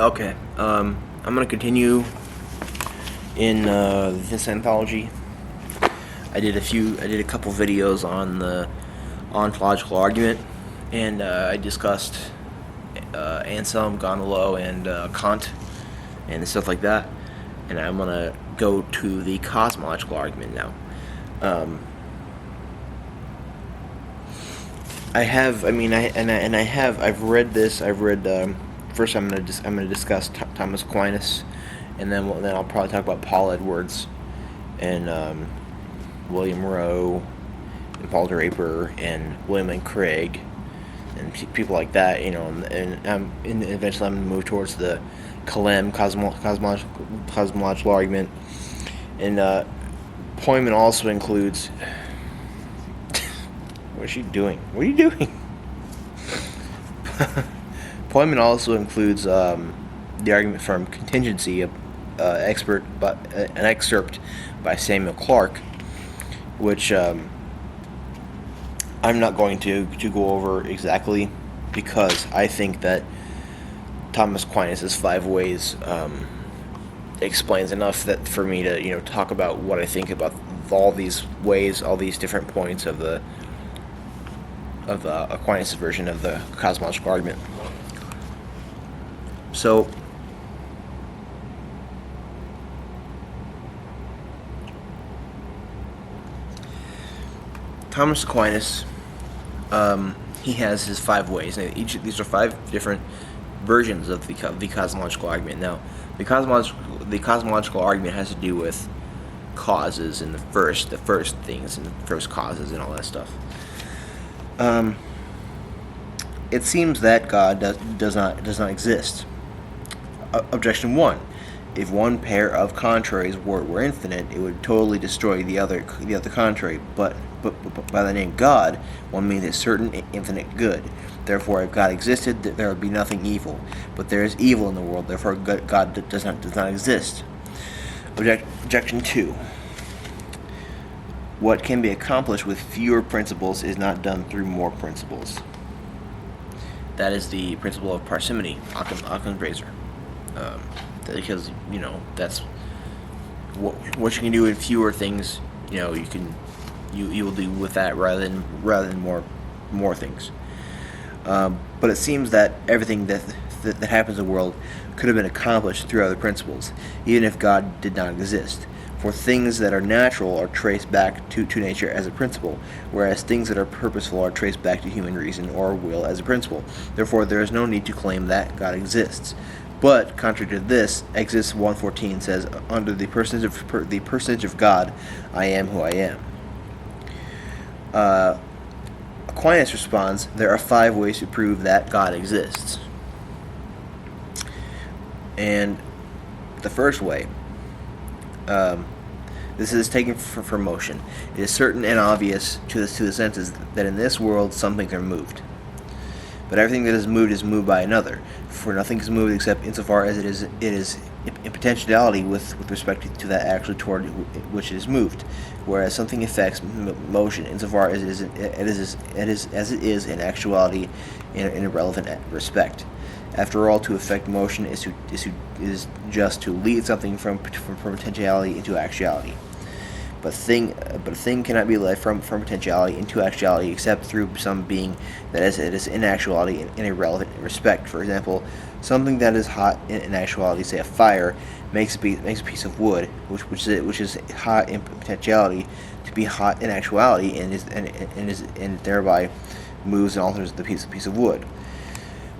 Okay, I'm gonna continue in this anthology. I did a couple videos on the ontological argument, and I discussed Anselm, Goneril, and Kant, and stuff like that. And I'm gonna go to the cosmological argument now. I've read this. First, I'm gonna discuss Thomas Aquinas, and then I'll probably talk about Paul Edwards, and William Rowe, and Paul Draper, and William and Craig, and people like that. And eventually I'm gonna move towards the cosmological argument, and Poyman also includes. What is she doing? What are you doing? Poyman also includes the argument from Contingency, an excerpt by Samuel Clarke, which I'm not going to go over exactly, because I think that Thomas Aquinas' 5 ways explains enough that for me to talk about what I think about all these ways, all these different points of Aquinas' version of the cosmological argument. So, Thomas Aquinas, he has his 5 ways, and these are 5 different versions of the cosmological argument. Now, the cosmological argument has to do with causes and the first things and the first causes and all that stuff. It seems that God does not exist. Objection 1: if one pair of contraries were infinite, it would totally destroy the other contrary. But by the name God, one means a certain infinite good. Therefore, if God existed, there would be nothing evil. But there is evil in the world. Therefore, God does not exist. Objection 2: what can be accomplished with fewer principles is not done through more principles. That is the principle of parsimony, Occam's razor. Because that's what you can do in fewer things. You will do with that rather than more things. But it seems that everything that happens in the world could have been accomplished through other principles, even if God did not exist. For things that are natural are traced back to nature as a principle, whereas things that are purposeful are traced back to human reason or will as a principle. Therefore, there is no need to claim that God exists. But, contrary to this, Exodus 1:14 says, "Under the personage of God, I am who I am." Aquinas responds, there are 5 ways to prove that God exists. And the first way, this is taken from motion. It is certain and obvious to the senses that in this world some things are moved. But everything that is moved by another. For nothing is moved except insofar as it is in potentiality with respect to that actually toward which it is moved, whereas something affects motion insofar as it is in actuality in a relevant respect. After all, to affect motion is just to lead something from potentiality into actuality. But a thing cannot be led from potentiality into actuality except through some being that it is in actuality in a relevant respect. For example, something that is hot in actuality, say a fire, makes a piece of wood, which is hot in potentiality, to be hot in actuality, and thereby moves and alters the piece of wood.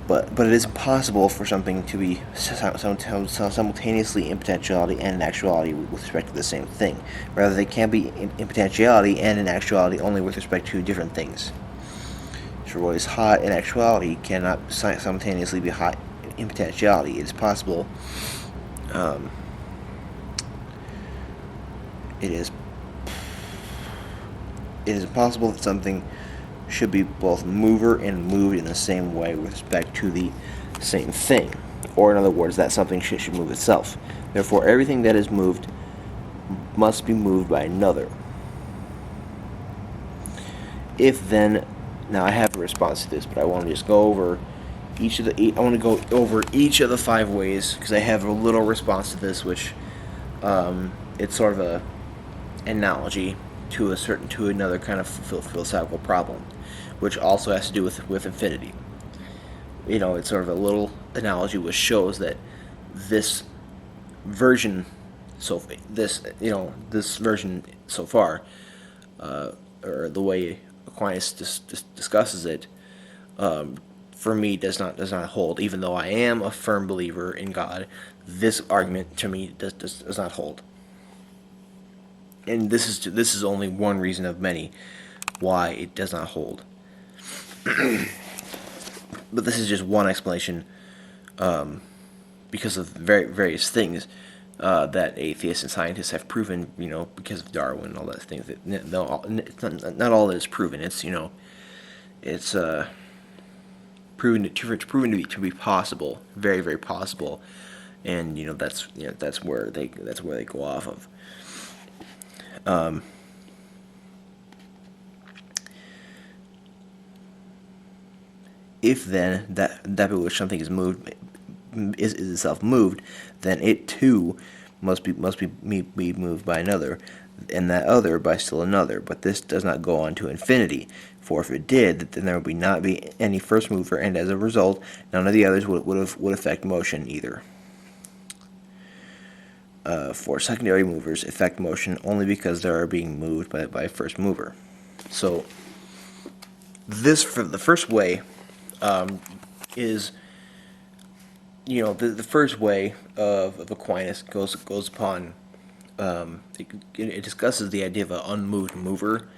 But it is impossible for something to be simultaneously in potentiality and in actuality with respect to the same thing. Rather, they can be in potentiality and in actuality only with respect to different things. For what is hot in actuality cannot simultaneously be hot in potentiality. It is possible. It is impossible that something should be both mover and moved in the same way with respect to the same thing. Or in other words, that something should move itself. Therefore, everything that is moved must be moved by another. If then, now I have a response to this, but I want to just go over I want to go over each of the 5 ways because I have a little response to this, which it's sort of a analogy to another kind of philosophical problem, which also has to do with infinity. It's sort of a little analogy which shows that this version this version so far, or the way Aquinas discusses it, for me does not hold. Even though I am a firm believer in God, this argument to me does not hold. And this is only one reason of many why it does not hold. But this is just one explanation, because of various things that atheists and scientists have proven, because of Darwin and all that things. Not all that is proven. It's proven to be possible, very very possible, and that's where they go off of. If then that by which something is moved is itself moved, then it too must be moved by another, and that other by still another. But this does not go on to infinity, for if it did, then there would not be any first mover, and as a result, none of the others would affect motion either. For secondary movers affect motion only because they are being moved by a first mover. So this, for the first way, is the first way of Aquinas goes upon it discusses the idea of an unmoved mover,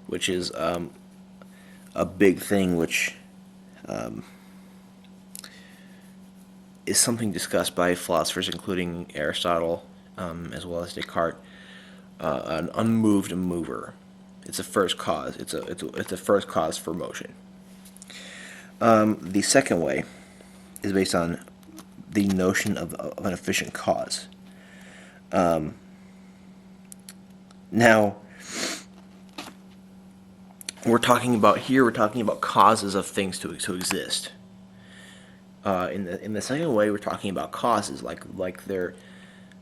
which is a big thing, which is something discussed by philosophers including Aristotle, as well as Descartes. An unmoved mover, it's a first cause. It's a first cause for motion. The second way is based on the notion of an efficient cause. Now, we're talking about causes of things to exist. In the second way, we're talking about causes, like they're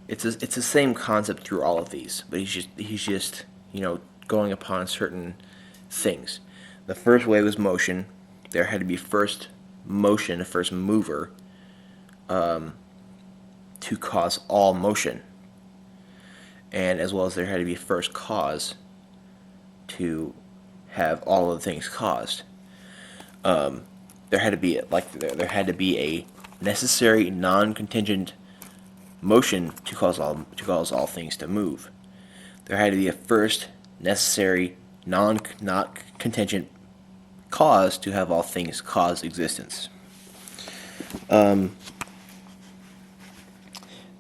it's the same concept through all of these, but he's just going upon certain things. The first way was motion. There had to be first motion, a first mover, to cause all motion, and as well as there had to be a first cause to have all of the things caused. There had to be a necessary non-contingent motion to cause all things to move. There had to be a first necessary not contingent cause to have all things cause existence.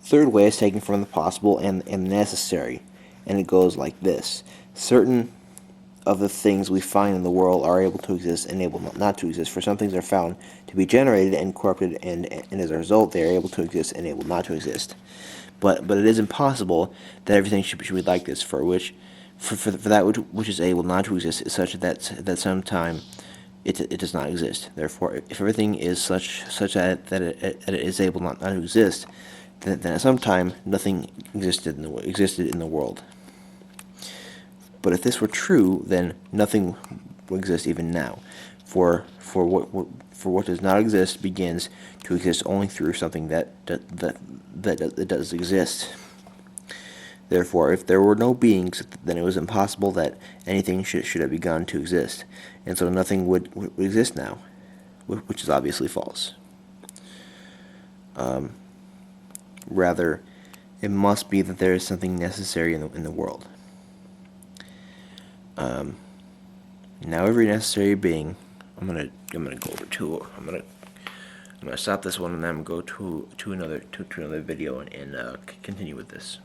Third way is taken from the possible and necessary, and it goes like this: certain of the things we find in the world are able to exist and able not to exist. For some things are found to be generated and corrupted, and as a result they are able to exist and able not to exist. But it is impossible that everything should be like this, for that which is able not to exist is such that sometime it does not exist. Therefore, if everything is such that it is able not to exist, then at some time nothing existed in the world. But if this were true, then nothing would exist even now, for what does not exist begins to exist only through something that does exist. Therefore, if there were no beings, then it was impossible that anything should have begun to exist, and so nothing would exist now, which is obviously false. Rather, it must be that there is something necessary in the world. Now every necessary being, I'm gonna go over to I'm gonna stop this one, and then I'm gonna go to another video and continue with this.